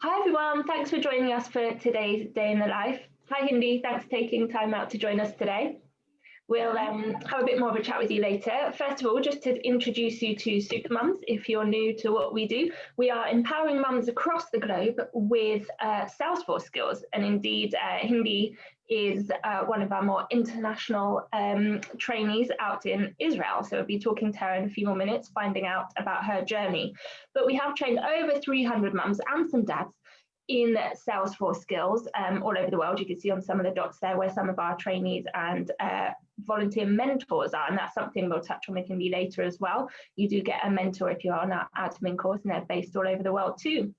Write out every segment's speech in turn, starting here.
Hi everyone, thanks for joining us for today's Day in the Life. Hi Hindy, thanks for taking time out to join us today. We'll have a bit more of a chat with you later. First of all, just to introduce you to Supermums, if you're new to what we do, we are empowering mums across the globe with Salesforce skills. And indeed, Hindy is one of our more international trainees out in Israel. So we'll be talking to her in a few more minutes, finding out about her journey. But we have trained over 300 mums and some dads in Salesforce skills all over the world. You can see on some of the dots there where some of our trainees and volunteer mentors are, and that's something we'll touch on with Hindy later as well. You do get a mentor if you're on our admin course, and they're based all over the world too.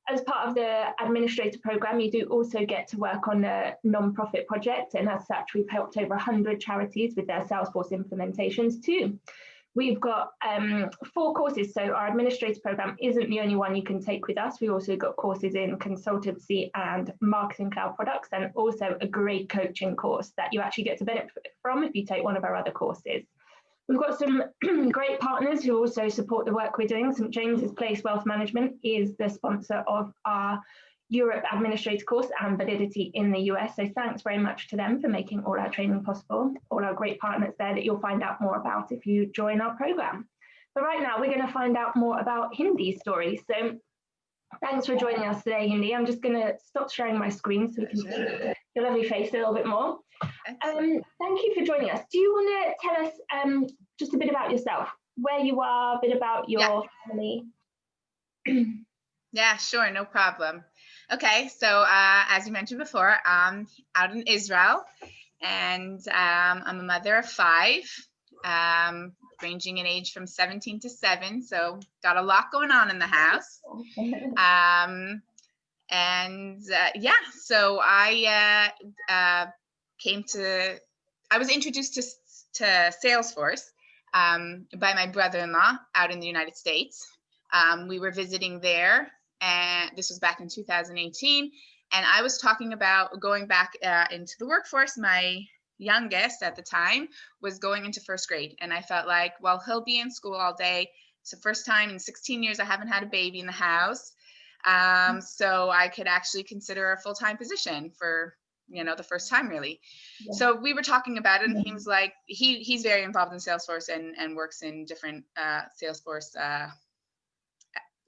As part of the administrator program, you do also get to work on a non-profit project, and as such, we've helped over 100 charities with their Salesforce implementations too. We've got 4 courses, so our administrator program isn't the only one you can take with us. We've also got courses in consultancy and marketing cloud products, and also a great coaching course that you actually get to benefit from if you take one of our other courses. We've got some great partners who also support the work we're doing. St. James's Place Wealth Management is the sponsor of our Europe Administrator course and Validity in the US. So thanks very much to them for making all our training possible, all our great partners there that you'll find out more about if you join our program. But right now we're going to find out more about Hindy's story. So thanks for joining us today, Hindy. I'm just going to stop sharing my screen so we can see your lovely face a little bit more. Thank you for joining us. Do you want to tell us just a bit about yourself, where you are, a bit about your family? Yeah, sure, no problem. Okay, so as you mentioned before, I'm out in Israel, and I'm a mother of 5, ranging in age from 17 to 7, so got a lot going on in the house. So I was introduced to Salesforce by my brother-in-law out in the United States. We were visiting there, and this was back in 2018. And I was talking about going back into the workforce. My youngest at the time was going into 1st grade. And I felt like, well, he'll be in school all day. It's the first time in 16 years I haven't had a baby in the house. So I could actually consider a full-time position for, the first time really. Yeah. So we were talking about it, and he was like, he's very involved in Salesforce and works in different Salesforce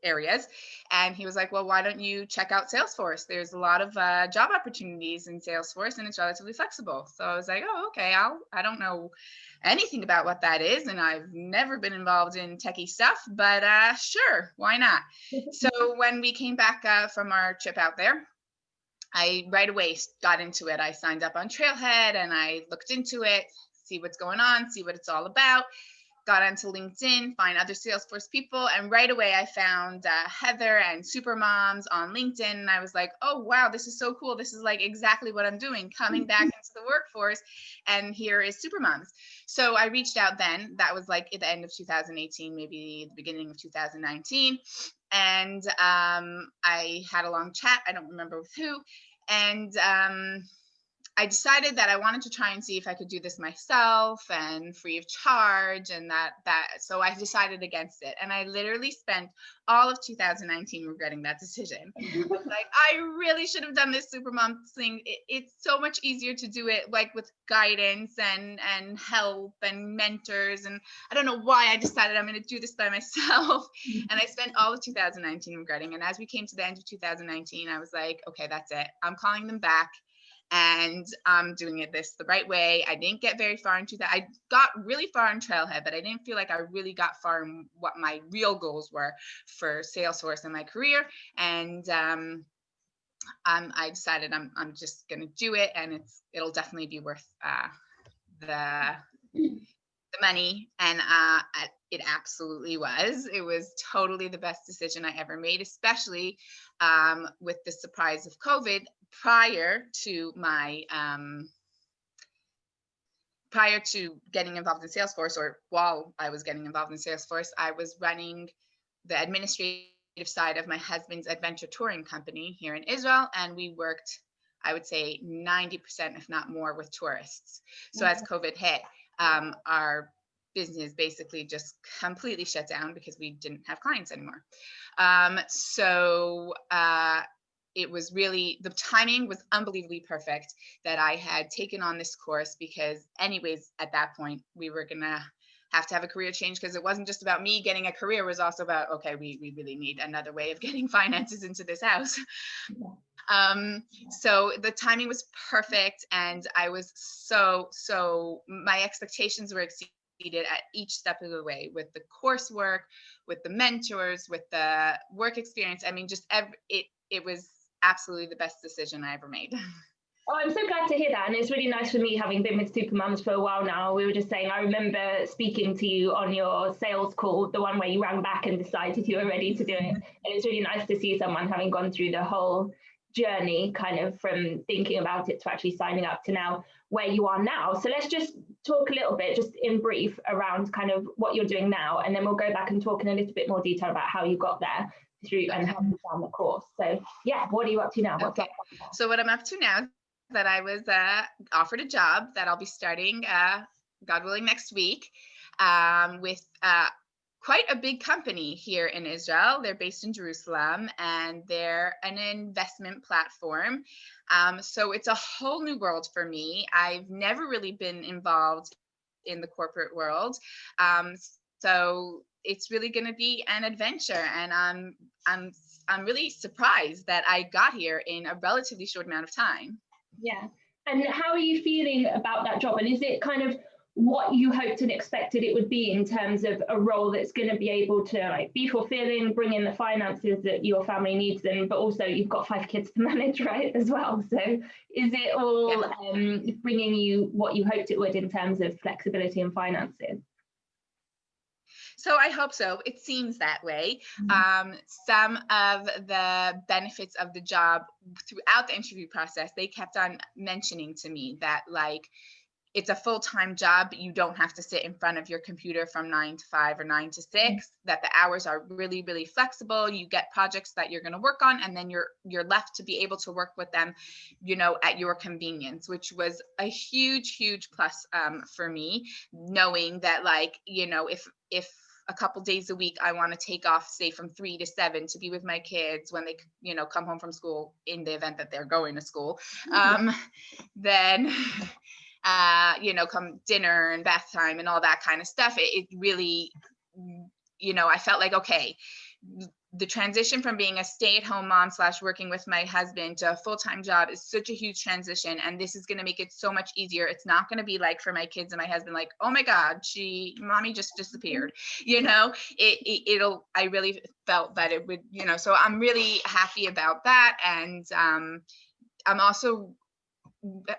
areas. And he was like, well, why don't you check out Salesforce? There's a lot of job opportunities in Salesforce, and it's relatively flexible. So I was like, oh, okay, I don't know anything about what that is, and I've never been involved in techie stuff, but sure, why not? So when we came back from our trip out there, I right away got into it. I signed up on Trailhead, and I looked into it, see what's going on, see what it's all about. Got onto LinkedIn, find other Salesforce people, and right away I found Heather and Supermums on LinkedIn, and I was like, oh wow, this is so cool. This is like exactly what I'm doing, coming back into the workforce, and here is Supermums. So I reached out then. That was like at the end of 2018, maybe the beginning of 2019, and I had a long chat. I don't remember with who, and I decided that I wanted to try and see if I could do this myself and free of charge, and so I decided against it. And I literally spent all of 2019 regretting that decision. I was like, I really should have done this Supermom thing. It's so much easier to do it like with guidance and help and mentors. And I don't know why I decided I'm going to do this by myself. And I spent all of 2019 regretting. And as we came to the end of 2019, I was like, okay, that's it. I'm calling them back. And I'm doing it the right way. I didn't get very far into that. I got really far in Trailhead, but I didn't feel like I really got far in what my real goals were for Salesforce in my career. And I decided I'm just going to do it, and it'll definitely be worth the money. And it absolutely was. It was totally the best decision I ever made, especially with the surprise of COVID. Prior to getting involved in Salesforce, or while I was getting involved in Salesforce, I was running the administrative side of my husband's adventure touring company here in Israel, and we worked, I would say 90%, if not more, with tourists. So as COVID hit, our business basically just completely shut down because we didn't have clients anymore. So it was really, the timing was unbelievably perfect that I had taken on this course, because anyways, at that point, we were going to have a career change, because it wasn't just about me getting a career, it was also about, okay, we really need another way of getting finances into this house. So the timing was perfect, and I was so my expectations were exceeded at each step of the way, with the coursework, with the mentors, with the work experience. I mean, just it was absolutely the best decision I ever made. Oh, I'm so glad to hear that. And it's really nice for me, having been with Supermums for a while now. We were just saying, I remember speaking to you on your sales call, the one where you rang back and decided you were ready to do it. And it's really nice to see someone having gone through the whole journey, kind of from thinking about it to actually signing up to now where you are now. So let's just talk a little bit, just in brief, around kind of what you're doing now. And then we'll go back and talk in a little bit more detail about how you got there through and how you found the course. So yeah, what are you up to now? Okay. So what I'm up to now, that I was offered a job that I'll be starting, God willing, next week, with quite a big company here in Israel. They're based in Jerusalem, and they're an investment platform. So it's a whole new world for me. I've never really been involved in the corporate world. So it's really going to be an adventure, and I'm really surprised that I got here in a relatively short amount of time. Yeah. And how are you feeling about that job? And is it kind of what you hoped and expected it would be, in terms of a role that's going to be able to like be fulfilling, bring in the finances that your family needs, and but also you've got 5 kids to manage, right, as well? So is it all bringing you what you hoped it would in terms of flexibility and finances? So I hope so. It seems that way. Some of the benefits of the job throughout the interview process, they kept on mentioning to me that, like, it's a full-time job. You don't have to sit in front of your computer from 9 to 5 or 9 to 6, that the hours are really, really flexible. You get projects that you're going to work on, and then you're left to be able to work with them, at your convenience, which was a huge, huge plus for me, knowing that, like, if a couple days a week I want to take off, say from 3 to 7, to be with my kids when they, come home from school, in the event that they're going to school, then come dinner and bath time and all that kind of stuff, it really, I felt like, okay, the transition from being a stay-at-home mom / working with my husband to a full-time job is such a huge transition, and this is going to make it so much easier. It's not going to be like, for my kids and my husband, like, oh my God, mommy just disappeared. I really felt that it would, so I'm really happy about that. And I'm also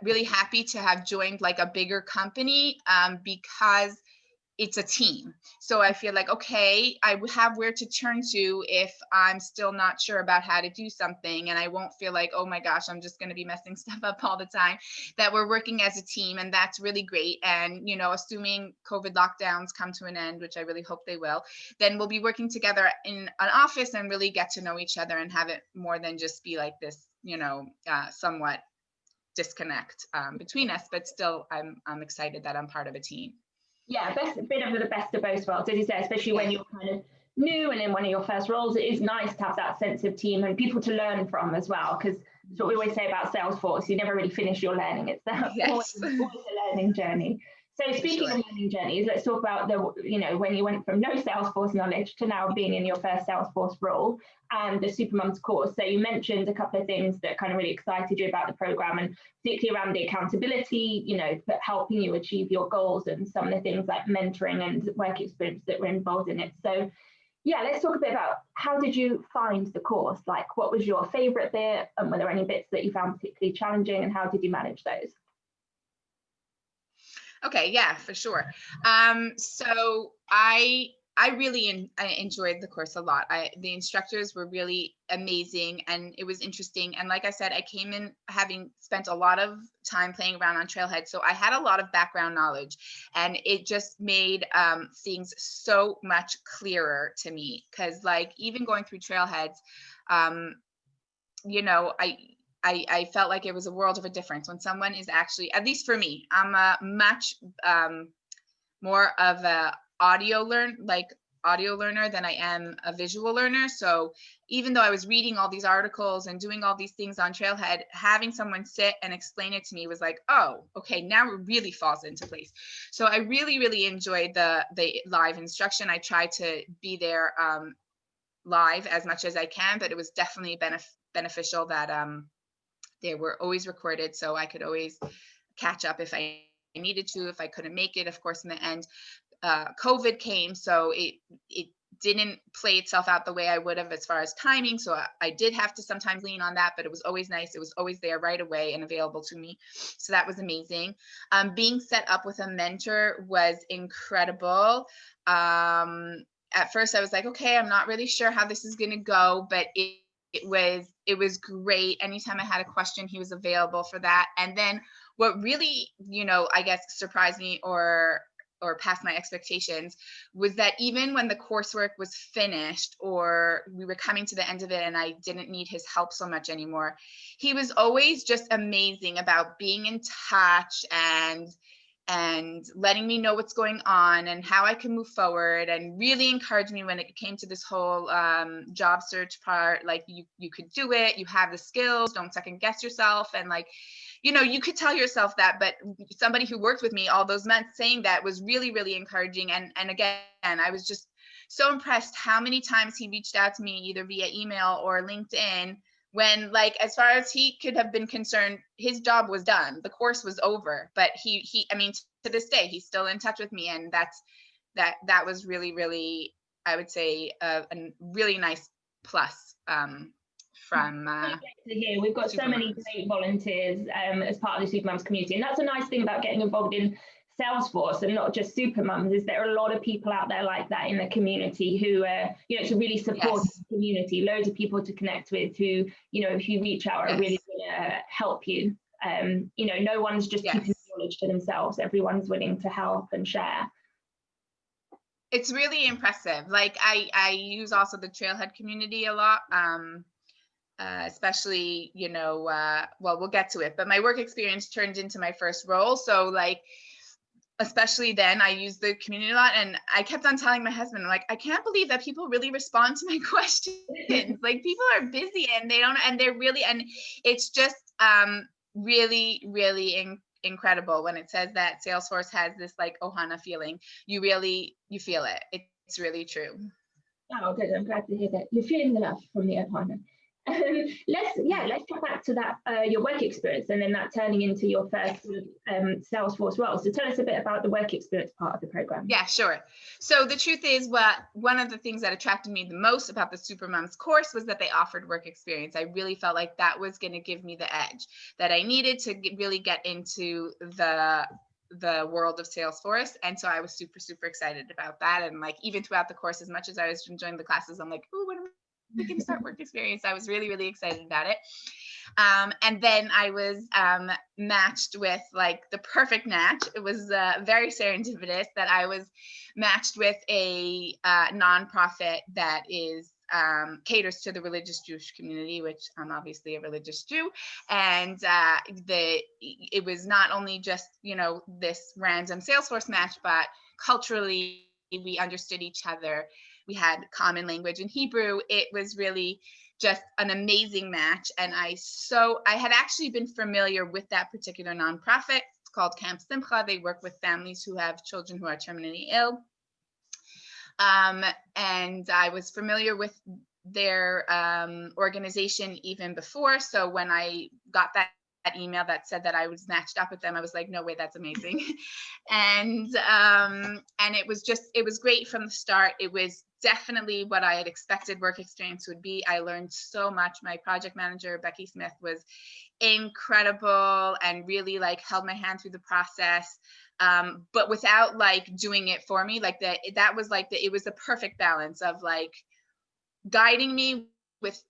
really happy to have joined like a bigger company, because it's a team. So I feel like, okay, I have where to turn to if I'm still not sure about how to do something, and I won't feel like, oh my gosh, I'm just going to be messing stuff up all the time, that we're working as a team. And that's really great. And, assuming COVID lockdowns come to an end, which I really hope they will, then we'll be working together in an office and really get to know each other and have it more than just be like this, somewhat disconnect between us. But still, I'm excited that I'm part of a team. Yeah, bit of the best of both worlds, as you say, especially when you're kind of new and in one of your first roles. It is nice to have that sense of team and people to learn from as well, because that's what we always say about Salesforce: you never really finish your learning. It's always a learning journey. So speaking of learning journeys, let's talk about when you went from no Salesforce knowledge to now being in your first Salesforce role, and the Supermums course. So you mentioned a couple of things that kind of really excited you about the program, and particularly around the accountability, helping you achieve your goals, and some of the things like mentoring and work experience that were involved in it. So yeah, let's talk a bit about, how did you find the course? Like, what was your favorite bit, and were there any bits that you found particularly challenging, and how did you manage those? Okay, yeah, for sure. So I really enjoyed the course a lot. The instructors were really amazing, and it was interesting. And like I said, I came in having spent a lot of time playing around on Trailhead, so I had a lot of background knowledge, and it just made things so much clearer to me. Because, like, even going through Trailheads, I felt like it was a world of a difference when someone is actually, at least for me, I'm a much more of a audio learner than I am a visual learner. So even though I was reading all these articles and doing all these things on Trailhead, having someone sit and explain it to me was like, oh, okay, now it really falls into place. So I really, really enjoyed the live instruction. I try to be there live as much as I can, but it was definitely beneficial that they were always recorded, so I could always catch up if I needed to, if I couldn't make it. Of course, in the end, COVID came, so it didn't play itself out the way I would have as far as timing. So I did have to sometimes lean on that, but it was always nice. It was always there right away and available to me. So that was amazing. Being set up with a mentor was incredible. At first I was like, okay, I'm not really sure how this is going to go, but it was great. Anytime I had a question, he was available for that. And then what really, I guess surprised me or past my expectations was that even when the coursework was finished or we were coming to the end of it and I didn't need his help so much anymore, he was always just amazing about being in touch and letting me know what's going on and how I can move forward, and really encouraged me when it came to this whole job search part. Like, you could do it, you have the skills, don't second guess yourself. And like, you could tell yourself that, but somebody who worked with me all those months saying that was really, really encouraging. And again, I was just so impressed how many times he reached out to me either via email or LinkedIn when, like, as far as he could have been concerned, his job was done, the course was over. But I mean, to this day, he's still in touch with me. And that was really, really, I would say, a really nice plus from to hear. We've got so many great volunteers as part of the Supermums community, and that's a nice thing about getting involved in Salesforce and not just Supermums, is there are a lot of people out there like that in the community who it's a really supportive community, loads of people to connect with who, if you reach out, are really going to help you. No one's just keeping knowledge to themselves, everyone's willing to help and share. It's really impressive. Like, I use also the Trailhead community a lot. Especially, well, we'll get to it, but my work experience turned into my first role. So like, especially then, I used the community a lot, and I kept on telling my husband, like, I can't believe that people really respond to my questions. Like, people are busy and they don't, and they're really, and it's just really, really incredible when it says that Salesforce has this like Ohana feeling. You feel it. It's really true. Oh, good. I'm glad to hear that you're feeling the love from the Ohana. Let's go back to that your work experience, and then that turning into your first Salesforce role. So tell us a bit about the work experience part of the program. Yeah, sure. So the truth is, one of the things that attracted me the most about the Supermums course was that they offered work experience. I really felt like that was going to give me the edge that I needed to really get into the world of Salesforce. And so I was super, super excited about that. And like, even throughout the course, as much as I was enjoying the classes, I'm like, oh, when am we can start work experience? I was really, really excited about it. And then I was matched with like the perfect match. It was very serendipitous that I was matched with a nonprofit that is caters to the religious Jewish community, which I'm obviously a religious Jew. And it was not only just, this random Salesforce match, but culturally we understood each other. We had common language in Hebrew. It was really just an amazing match. And I had actually been familiar with that particular nonprofit. It's called Camp Simcha. They work with families who have children who are terminally ill. And I was familiar with their organization even before. So when I got that email that said that I was matched up with them, I was like, no way, that's amazing. And it was great from the start. It was definitely what I had expected work experience would be. I learned so much. My project manager, Becky Smith, was incredible and really like held my hand through the process. But without like doing it for me, like that was like it was the perfect balance of like guiding me with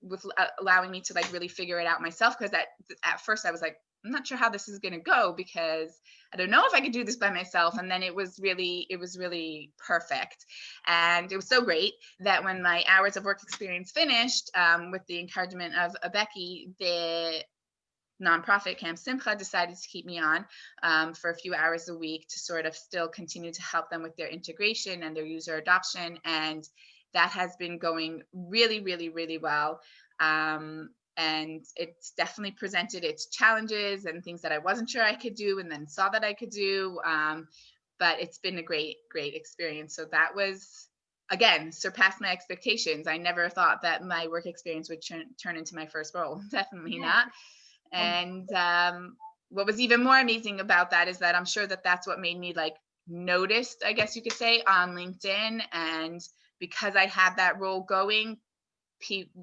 allowing me to like really figure it out myself. Because at first I was like, I'm not sure how this is going to go because I don't know if I could do this by myself. And then it was really perfect. And it was so great that when my hours of work experience finished, with the encouragement of Becky, nonprofit Camp Simcha decided to keep me on for a few hours a week to sort of still continue to help them with their integration and their user adoption. And that has been going really, really, really well. And it's definitely presented its challenges and things that I wasn't sure I could do and then saw that I could do. But it's been a great, great experience. So that was, again, surpassed my expectations. I never thought that my work experience would turn into my first role. Definitely not. And what was even more amazing about that is that I'm sure that that's what made me like noticed, I guess you could say, on LinkedIn. And because I had that role going,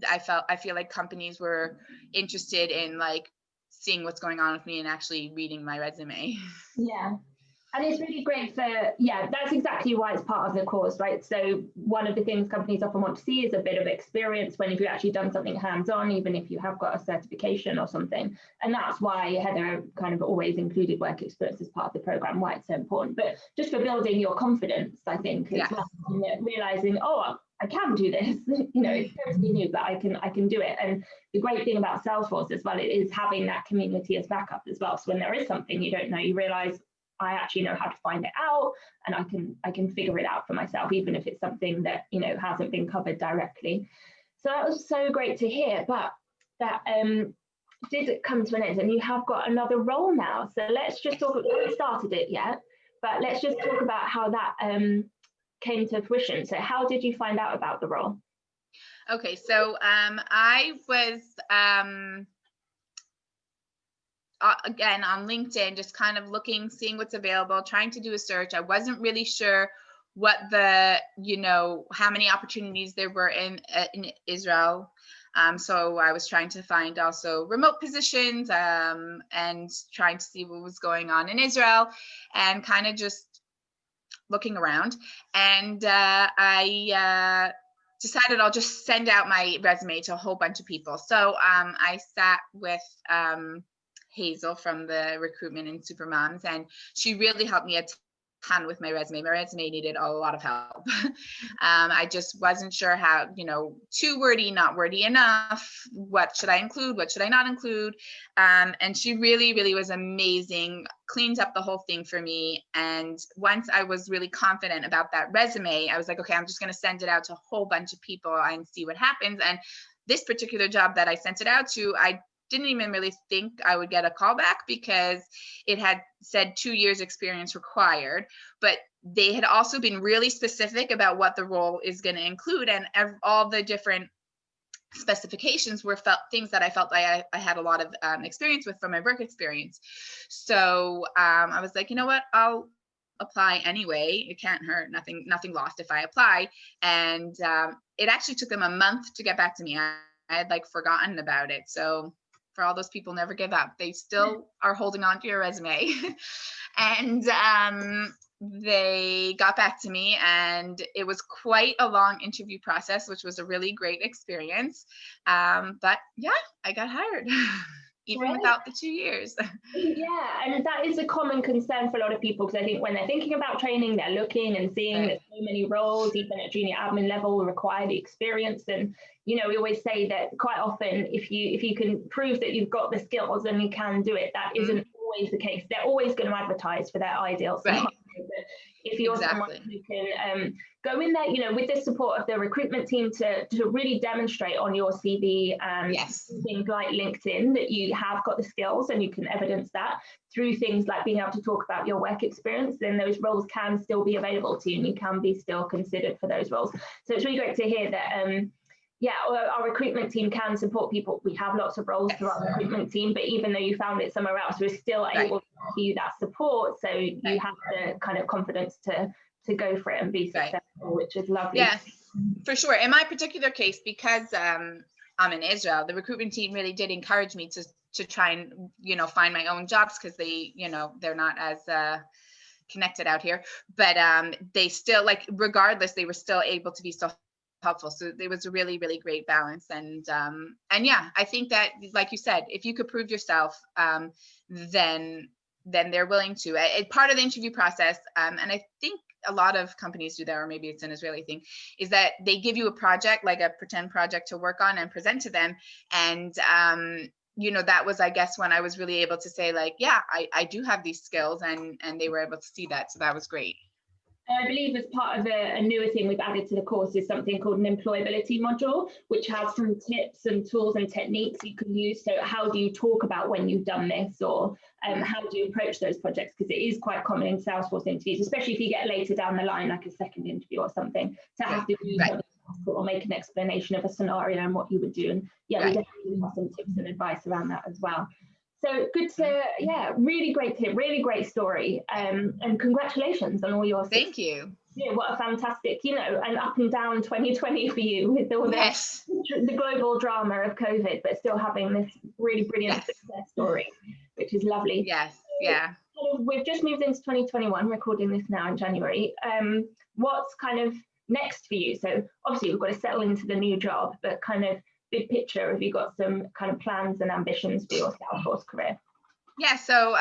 I feel like companies were interested in like seeing what's going on with me and actually reading my resume. Yeah. And it's really great for, yeah, that's exactly why it's part of the course, right? So one of the things companies often want to see is a bit of experience when if you've actually done something hands-on, even if you have got a certification or something. And that's why Heather kind of always included work experience as part of the program, why it's so important. But just for building your confidence, I think, as well, realizing, oh, I can do this. It's totally new, but I can do it. And the great thing about Salesforce as well, it is having that community as backup as well. So when there is something you don't know, you realize, I actually know how to find it out, and I can figure it out for myself, even if it's something that hasn't been covered directly. So that was so great to hear. But that did come to an end, and you have got another role now. So let's just talk. We haven't started it yet, but let's just talk about how that came to fruition. So how did you find out about the role? Okay, so I was again on LinkedIn, just kind of looking, seeing what's available, trying to do a search. I wasn't really sure what the, how many opportunities there were in Israel. So I was trying to find also remote positions and trying to see what was going on in Israel and kind of just looking around. And I decided I'll just send out my resume to a whole bunch of people. So I sat with Hazel from the recruitment in Supermums, and she really helped me a ton with my resume. My resume needed a lot of help. I just wasn't sure how, too wordy, not wordy enough. What should I include? What should I not include? And she really, really was amazing, cleaned up the whole thing for me. And once I was really confident about that resume, I was like, okay, I'm just going to send it out to a whole bunch of people and see what happens. And this particular job that I sent it out to, I didn't even really think I would get a call back because it had said 2 years experience required, but they had also been really specific about what the role is going to include, and all the different specifications were things that I felt I had a lot of experience with from my work experience. So I was like, you know what, I'll apply anyway. It can't hurt. Nothing lost if I apply. And it actually took them a month to get back to me. I had like forgotten about it. So for all those people, never give up. They still are holding on to your resume. And they got back to me, and it was quite a long interview process, which was a really great experience. But yeah, I got hired. Even without the 2 years. Yeah, and that is a common concern for a lot of people, because I think when they're thinking about training, they're looking and seeing that so many roles, even at junior admin level, require the experience. And we always say that quite often, if you can prove that you've got the skills and you can do it, that isn't always the case. They're always going to advertise for their ideal scenario. But if you're someone who can go in there, with the support of the recruitment team to really demonstrate on your CV and things like LinkedIn that you have got the skills, and you can evidence that through things like being able to talk about your work experience, then those roles can still be available to you, and you can be still considered for those roles. So it's really great to hear that our recruitment team can support people. We have lots of roles through our recruitment team, but even though you found it somewhere else, we're still able to offer you that support. So you have the kind of confidence to go for it and be successful, which is lovely. Yeah, for sure. In my particular case, because I'm in Israel, the recruitment team really did encourage me to try and, find my own jobs, because they, they're not as connected out here. But they still, regardless, they were still able to be so helpful. So it was a really, really great balance. And yeah, I think that, like you said, if you could prove yourself, then they're willing to. Part of the interview process, and I think a lot of companies do that, or maybe it's an Israeli thing, is that they give you a project, like a pretend project to work on and present to them. And you know, that was, I guess, when I was really able to say like, yeah, I do have these skills, and they were able to see that. So that was great. I believe as part of a newer thing we've added to the course is something called an employability module, which has some tips and tools and techniques you can use. So how do you talk about when you've done this, or how do you approach those projects? Because it is quite common in Salesforce interviews, especially if you get later down the line, like a second interview or something, to have to do something or make an explanation of a scenario and what you would do. And yeah, we definitely have some tips and advice around that as well. So good to, yeah, really great tip, really great story. And congratulations on all your success. Thank you. Yeah, what a fantastic, you know, and up and down 2020 for you with all the global drama of COVID, but still having this really brilliant success story, which is lovely. Yes, We've just moved into 2021, recording this now in January. What's kind of next for you? So obviously we've got to settle into the new job, but kind of big picture, have you got some kind of plans and ambitions for your Salesforce career? Yeah, so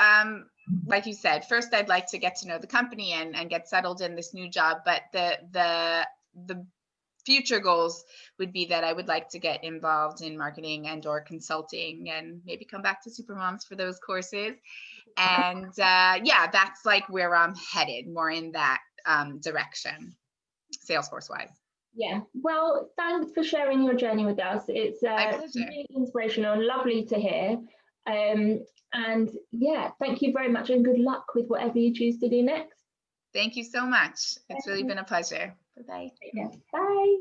like you said, first I'd like to get to know the company and get settled in this new job, but the future goals would be that I would like to get involved in marketing and or consulting, and maybe come back to Supermums for those courses. And yeah, that's like where I'm headed, more in that direction, Salesforce wise. Yeah, well, thanks for sharing your journey with us. It's really inspirational and lovely to hear. And yeah, thank you very much, and good luck with whatever you choose to do next. Thank you so much. It's really been a pleasure. Bye-bye. Bye.